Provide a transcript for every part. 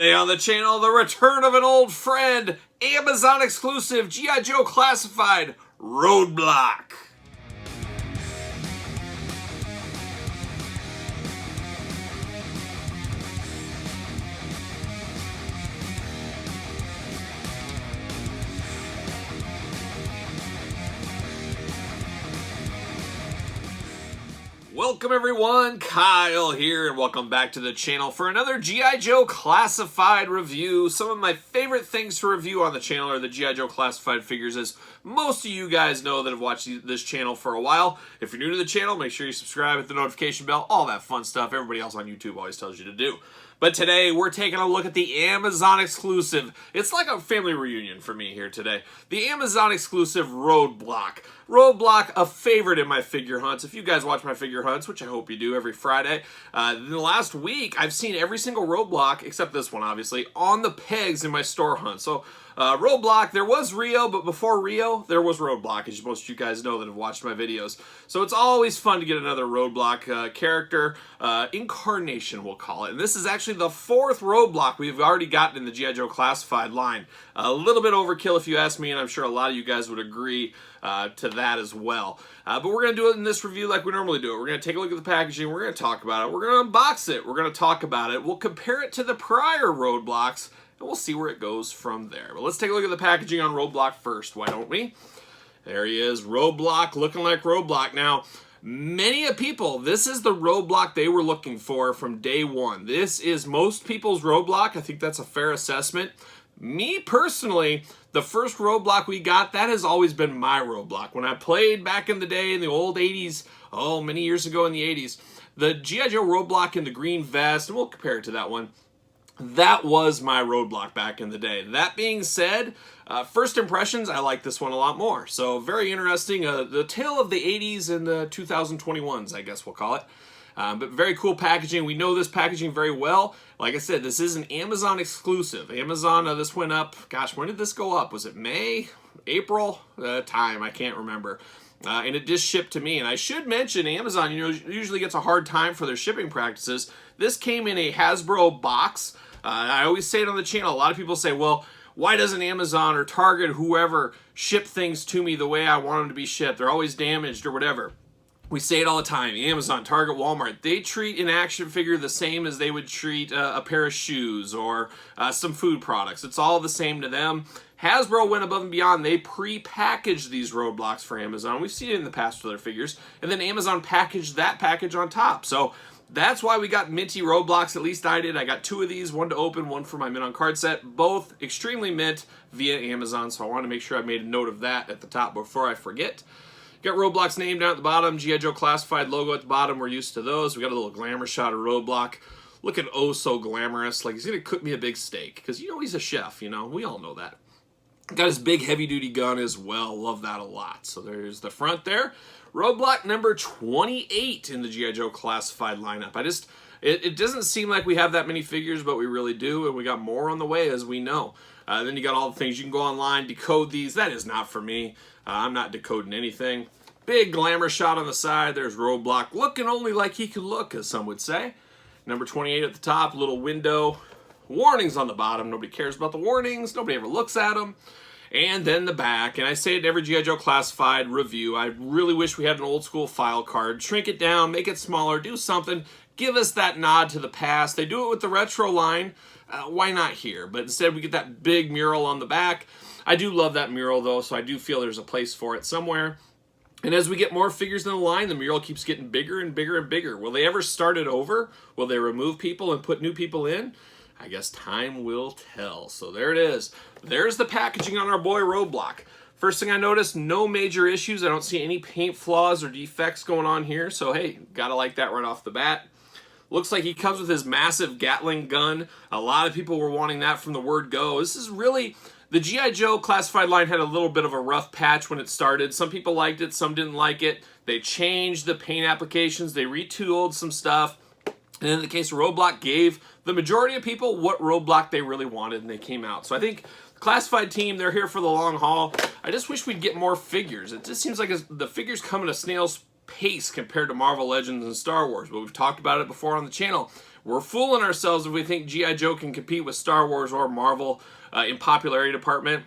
Today on the channel, the return of an old friend, Amazon exclusive G.I. Joe Classified Roadblock. Welcome everyone, Kyle here, and welcome back to the channel for another G.I. Joe Classified review. Some of my favorite things to review on the channel are the G.I. Joe Classified figures, as most of you guys know that have watched this channel for a while. If you're new to the channel, make sure you subscribe, hit the notification bell, all that fun stuff everybody else on YouTube always tells you to do. But today, we're taking a look at the Amazon exclusive. It's like a family reunion for me here today. The Amazon exclusive Roadblock. Roadblock, a favorite in my figure hunts. If you guys watch my figure hunts, which I hope you do every Friday, in the last week, I've seen every single Roadblock, except this one, obviously, on the pegs in my store hunt. So, Roadblock, there was Rio, but before Rio, there was Roadblock, as most of you guys know that have watched my videos. So it's always fun to get another Roadblock character, incarnation we'll call it. And this is actually the fourth Roadblock we've already gotten in the G.I. Joe Classified line. A little bit overkill if you ask me, and I'm sure a lot of you guys would agree to that as well. But we're going to do it in this review like we normally do it. We're going to take a look at the packaging, we're going to talk about it, we're going to unbox it, we're going to talk about it, we'll compare it to the prior Roadblocks, and we'll see where it goes from there. But let's take a look at the packaging on Roadblock first, why don't we? There he is, Roadblock, looking like Roadblock. Now, many people, this is the Roadblock they were looking for from day one. This is most people's Roadblock. I think that's a fair assessment. Me personally, the first Roadblock we got, that has always been my Roadblock. When I played back in the day in the old 80s, many years ago in the 80s, the G.I. Joe Roadblock in the green vest, and we'll compare it to that one, that was my Roadblock back in the day. That being said, first impressions, I like this one a lot more. So very interesting. The tale of the 80s and the 2021s, I guess we'll call it. But very cool packaging. We know this packaging very well. Like I said, this is an Amazon exclusive. Amazon, this went up, gosh, when did this go up? Was it May? April? Time, I can't remember. And it just shipped to me. And I should mention, Amazon, usually gets a hard time for their shipping practices. This came in a Hasbro box. I always say it on the channel. A lot of people say, well, why doesn't Amazon or Target, whoever, ship things to me the way I want them to be shipped? They're always damaged or whatever. We say it all the time. Amazon, Target, Walmart, they treat an action figure the same as they would treat a pair of shoes or some food products. It's all the same to them. Hasbro went above and beyond. They pre-packaged these Roadblocks for Amazon. We've seen it in the past with other figures. And then Amazon packaged that package on top. So that's why we got minty Roadblocks, at least I did. I got two of these, one to open, one for my mint on card set. Both extremely mint via Amazon, so I want to make sure I made a note of that at the top before I forget. Got Roadblock's name down at the bottom, G.I. Joe Classified logo at the bottom. We're used to those. We got a little glamour shot of Roadblock. Looking oh so glamorous, like he's going to cook me a big steak. Because he's a chef, we all know that. Got his big heavy-duty gun as well. Love that a lot. So there's the front there. Roadblock number 28 in the G.I. Joe Classified lineup. It doesn't seem like we have that many figures, but we really do, and we got more on the way, as we know. Then you got all the things. You can go online, decode these. That is not for me. I'm not decoding anything. Big glamour shot on the side. There's Roadblock, looking only like he could look, as some would say. Number 28 at the top, little window. Warnings on the bottom. Nobody cares about the warnings. Nobody ever looks at them. And then the back, and I say it in every G.I. Joe Classified review, I really wish we had an old school file card. Shrink it down, make it smaller, do something, give us that nod to the past. They do it with the retro line, why not here? But instead we get that big mural on the back. I do love that mural though, so I do feel there's a place for it somewhere. And as we get more figures in the line, the mural keeps getting bigger and bigger and bigger. Will they ever start it over? Will they remove people and put new people in? I guess time will tell. So there it is. There's the packaging on our boy Roadblock. First thing I noticed, no major issues. I don't see any paint flaws or defects going on here. So hey, gotta like that right off the bat. Looks like he comes with his massive Gatling gun. A lot of people were wanting that from the word go. This is really, the G.I. Joe Classified line had a little bit of a rough patch when it started. Some people liked it, some didn't like it. They changed the paint applications, they retooled some stuff. And in the case of Roadblock, gave the majority of people what Roadblock they really wanted, and they came out. So I think the Classified team, they're here for the long haul. I just wish we'd get more figures. It just seems like the figures come at a snail's pace compared to Marvel Legends and Star Wars, but we've talked about it before on the channel. We're fooling ourselves if we think G.I. Joe can compete with Star Wars or Marvel in popularity department.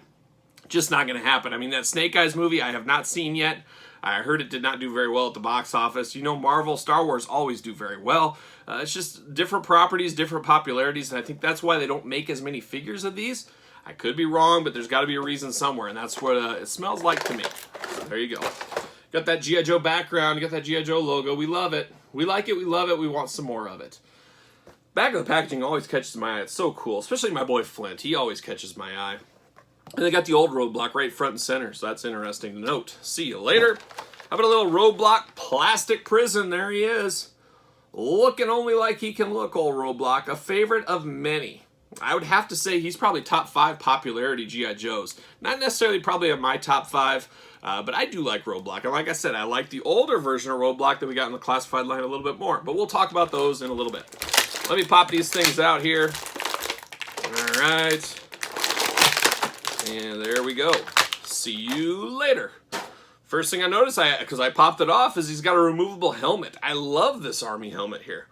Just not going to happen. I mean, that Snake Eyes movie I have not seen yet. I heard it did not do very well at the box office. You know, Marvel, Star Wars always do very well. It's just different properties, different popularities, and I think that's why they don't make as many figures of these. I could be wrong, but there's got to be a reason somewhere, and that's what it smells like to me. So there you go. Got that G.I. Joe background, got that G.I. Joe logo. We love it. We like it, we love it, we want some more of it. Back of the packaging always catches my eye. It's so cool, especially my boy Flint. He always catches my eye. And they got the old Roadblock right front and center, so that's interesting to note. See you later. How about a little Roadblock plastic prison? There he is. Looking only like he can look, old Roadblock. A favorite of many. I would have to say he's probably top 5 popularity G.I. Joes. Not necessarily probably in my top 5, but I do like Roadblock. And like I said, I like the older version of Roadblock that we got in the classified line a little bit more. But we'll talk about those in a little bit. Let me pop these things out here. All right. And there we go. See you later. First thing I noticed, because I popped it off, is he's got a removable helmet. I love this Army helmet here.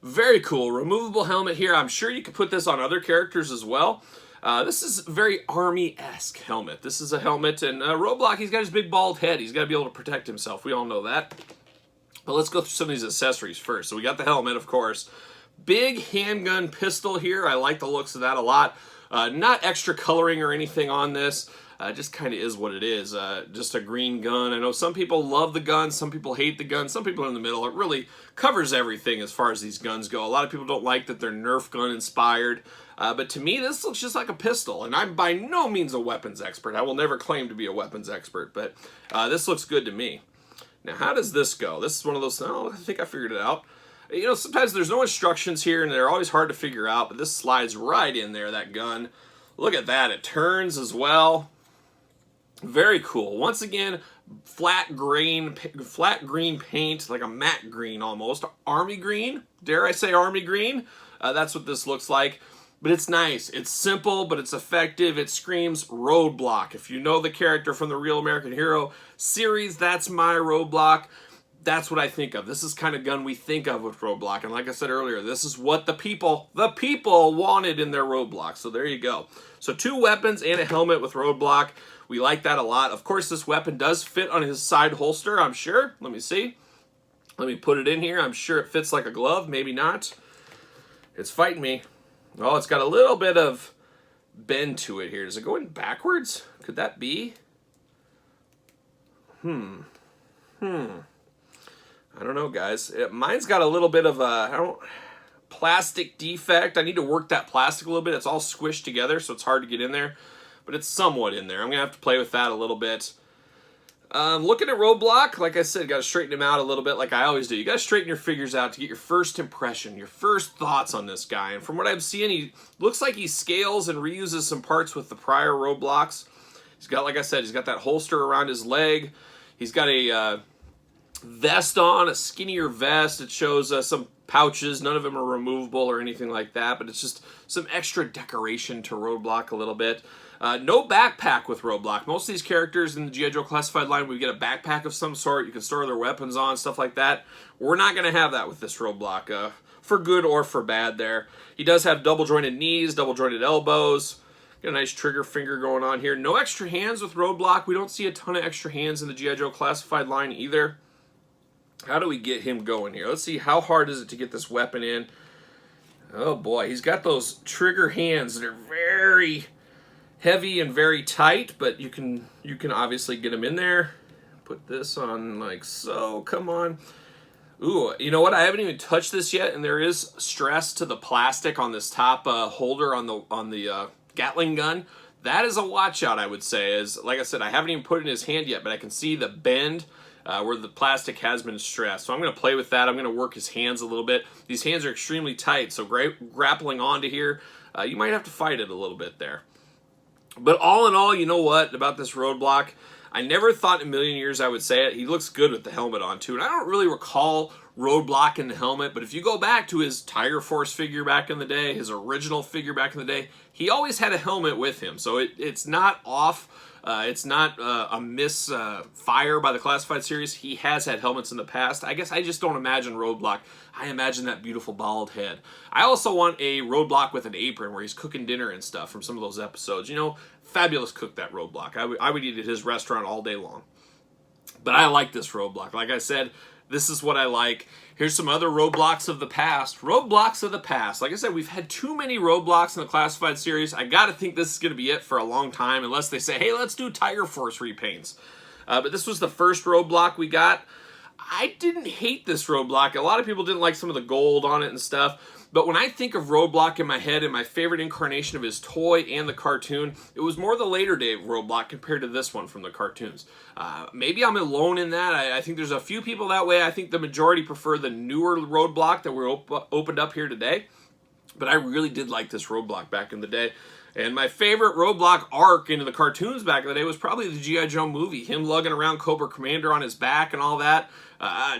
Very cool. Removable helmet here. I'm sure you could put this on other characters as well. This is very Army-esque helmet. This is a helmet, and Roadblock, he's got his big bald head. He's got to be able to protect himself. We all know that. But let's go through some of these accessories first. So we got the helmet, of course. Big handgun pistol here. I like the looks of that a lot. Not extra coloring or anything on this. Just kind of is what it is. Just a green gun. I know some people love the gun. Some people hate the gun. Some people are in the middle. It really covers everything as far as these guns go. A lot of people don't like that they're Nerf gun inspired. But to me, this looks just like a pistol. And I'm by no means a weapons expert. I will never claim to be a weapons expert. But this looks good to me. Now, how does this go? This is one of those, oh, I think I figured it out. You know, sometimes there's no instructions here, and they're always hard to figure out, but this slides right in there, that gun. Look at that. It turns as well. Very cool. Once again, flat green paint, like a matte green almost. Army green. Dare I say Army green? That's what this looks like. But it's nice. It's simple, but it's effective. It screams Roadblock. If you know the character from the Real American Hero series, that's my Roadblock. That's what I think of. This is kind of gun we think of with Roadblock. And like I said earlier, this is what the people wanted in their Roadblock. So there you go. So 2 weapons and a helmet with Roadblock. We like that a lot. Of course, this weapon does fit on his side holster, I'm sure. Let me see. Let me put it in here. I'm sure it fits like a glove. Maybe not. It's fighting me. Oh, it's got a little bit of bend to it here. Does it go in backwards? Could that be? I don't know, guys. Mine's got a little bit of a plastic defect. I need to work that plastic a little bit. It's all squished together, so it's hard to get in there. But it's somewhat in there. I'm going to have to play with that a little bit. Looking at Roadblock, like I said, got to straighten him out a little bit like I always do. You got to straighten your figures out to get your first impression, your first thoughts on this guy. And from what I'm seeing, he looks like he scales and reuses some parts with the prior Roadblocks. He's got, like I said, he's got that holster around his leg. He's got a vest on, a skinnier vest. It shows some pouches. None of them are removable or anything like that, but it's just some extra decoration to Roadblock a little bit. No backpack with Roadblock. Most of these characters in the G.I. Joe classified line, we get a backpack of some sort. You can store their weapons on, stuff like that. We're not going to have that with this Roadblock, for good or for bad there. He does have double-jointed knees, double-jointed elbows. Got a nice trigger finger going on here. No extra hands with Roadblock. We don't see a ton of extra hands in the G.I. Joe classified line either. How do we get him going here? Let's see, how hard is it to get this weapon in? Oh boy, he's got those trigger hands that are very heavy and very tight, but you can obviously get him in there. Put this on like so, come on. Ooh, you know what? I haven't even touched this yet, and there is stress to the plastic on this top holder on the Gatling gun. That is a watch out, I would say. As like I said, I haven't even put it in his hand yet, but I can see the bend where the plastic has been stressed. So I'm going to play with that. I'm going to work his hands a little bit. These hands are extremely tight, so grappling onto here, you might have to fight it a little bit there. But all in all, you know what about this Roadblock? I never thought in a million years I would say it. He looks good with the helmet on, too. And I don't really recall Roadblock in the helmet, but if you go back to his Tiger Force figure back in the day, his original figure back in the day, he always had a helmet with him, so it's not off. It's not a misfire by the Classified series. He has had helmets in the past. I guess I just don't imagine Roadblock. I imagine that beautiful bald head. I also want a Roadblock with an apron where he's cooking dinner and stuff from some of those episodes. You know, fabulous cook, that Roadblock. I would eat at his restaurant all day long. But I like this Roadblock. Like I said, this is what I like. Here's some other Roadblocks of the past. Roadblocks of the past. Like I said, we've had too many Roadblocks in the Classified series. I gotta think this is gonna be it for a long time, unless they say, hey, let's do Tiger Force repaints. But this was the first Roadblock we got. I didn't hate this Roadblock. A lot of people didn't like some of the gold on it and stuff. But when I think of Roadblock in my head and my favorite incarnation of his toy and the cartoon, it was more the later day Roadblock compared to this one from the cartoons. Maybe I'm alone in that. I think there's a few people that way. I think the majority prefer the newer Roadblock that were opened up here today. But I really did like this Roadblock back in the day. And my favorite Roadblock arc into the cartoons back in the day was probably the G.I. Joe movie. Him lugging around Cobra Commander on his back and all that.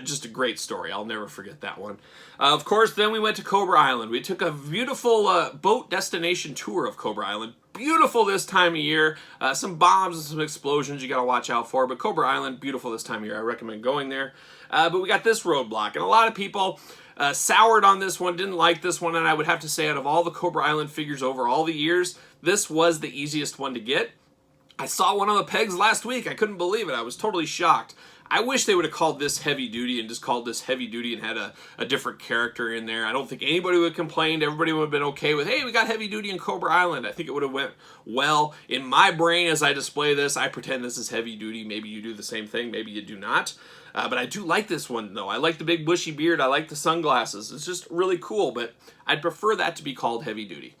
Just a great story. I'll never forget that one. Of course, then we went to Cobra Island. We took a beautiful boat destination tour of Cobra Island. Beautiful this time of year. Some bombs and some explosions you got to watch out for. But Cobra Island, beautiful this time of year. I recommend going there. But we got this Roadblock. And a lot of people soured on this one, didn't like this one. And I would have to say, out of all the Cobra Island figures over all the years, this was the easiest one to get. I saw one on the pegs last week. I couldn't believe it. I was totally shocked. I wish they would have called this Heavy Duty and just called this Heavy Duty and had a different character in there. I don't think anybody would have complained. Everybody would have been okay with, hey, we got Heavy Duty in Cobra Island. I think it would have went well. In my brain, as I display this, I pretend this is Heavy Duty. Maybe you do the same thing. Maybe you do not. But I do like this one, though. I like the big bushy beard. I like the sunglasses. It's just really cool, but I'd prefer that to be called Heavy Duty.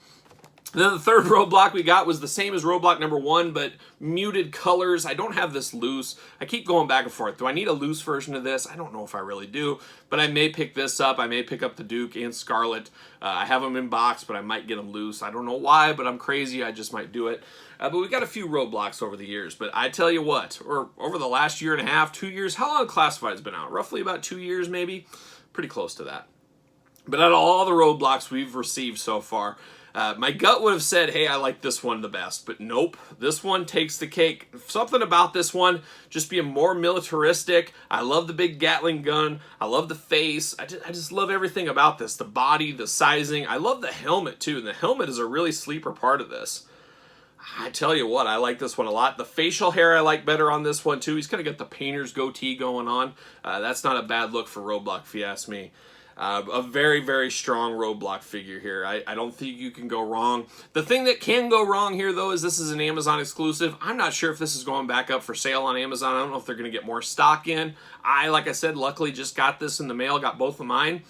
Then the third Roadblock we got was the same as Roadblock number 1, but muted colors. I don't have this loose. I keep going back and forth. Do I need a loose version of this? I don't know if I really do, but I may pick this up. I may pick up the Duke and Scarlet. I have them in box, but I might get them loose. I don't know why, but I'm crazy. I just might do it. But we got a few Roadblocks over the years. But I tell you what, or over the last year and a half, 2 years, how long Classified's been out? Roughly about 2 years, maybe? Pretty close to that. But out of all the Roadblocks we've received so far, my gut would have said, hey, I like this one the best, but nope, this one takes the cake. Something about this one just being more militaristic. I love the big Gatling gun. I love the face. I just love everything about this. The body, the sizing. I love the helmet, too, and the helmet is a really sleeper part of this. I tell you what, I like this one a lot. The facial hair I like better on this one, too. He's kind of got the painter's goatee going on. That's not a bad look for Roadblock, if you ask me. A very, very strong Roadblock figure here. I don't think you can go wrong. The thing that can go wrong here, though, is this is an Amazon exclusive. I'm not sure if this is going back up for sale on Amazon. I don't know if they're going to get more stock in. Like I said, luckily just got this in the mail, got both of mine.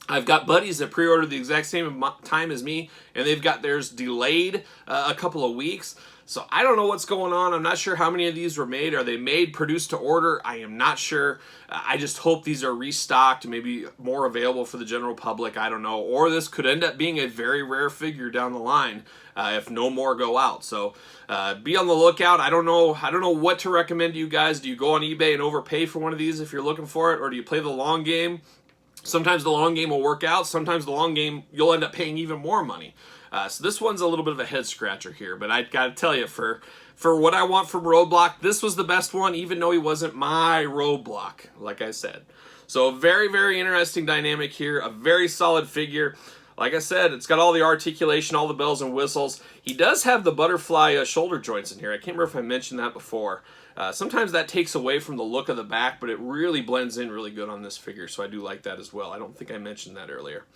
I've got buddies that pre-ordered the exact same time as me, and they've got theirs delayed a couple of weeks. So I don't know what's going on. I'm not sure how many of these were made. Are they made, produced to order? I am not sure. I just hope these are restocked, maybe more available for the general public. I don't know. Or this could end up being a very rare figure down the line if no more go out. So be on the lookout. I don't know what to recommend to you guys. Do you go on eBay and overpay for one of these if you're looking for it? Or do you play the long game? Sometimes the long game will work out. Sometimes the long game, you'll end up paying even more money. So this one's a little bit of a head scratcher here, but I gotta tell you, for what I want from Roadblock, this was the best one, even though he wasn't my Roadblock, like I said. So a very, very interesting dynamic here, a very solid figure. Like I said, it's got all the articulation, all the bells and whistles. He does have the butterfly shoulder joints in here. I can't remember if I mentioned that before. Sometimes that takes away from the look of the back, but it really blends in really good on this figure, so I do like that as well. I don't think I mentioned that earlier.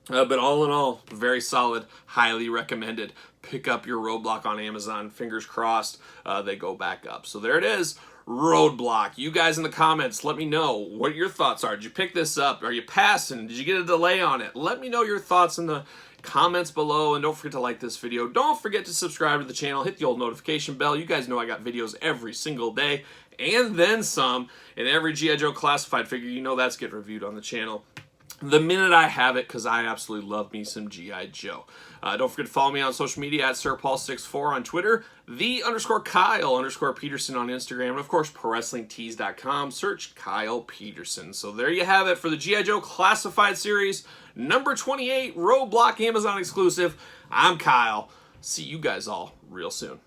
But all in all, very solid, highly recommended. Pick up your Roadblock on Amazon. Fingers crossed they go back up. So there it is, Roadblock. You guys in the comments, let me know what your thoughts are. Did you pick this up? Are you passing? Did you get a delay on it? Let me know your thoughts in the comments below, and don't forget to like this video. Don't forget to subscribe to the channel. Hit the old notification bell. You guys know I got videos every single day, and then some. And every G.I. Joe classified figure, you know that's getting reviewed on the channel. the minute I have it, because I absolutely love me some G.I. Joe. Don't forget to follow me on social media at SirPaul64 on Twitter, _Kyle_Peterson on Instagram, and of course, ProWrestlingTees.com. Search Kyle Peterson. So there you have it for the G.I. Joe Classified Series, number 28, Roadblock Amazon exclusive. I'm Kyle. See you guys all real soon.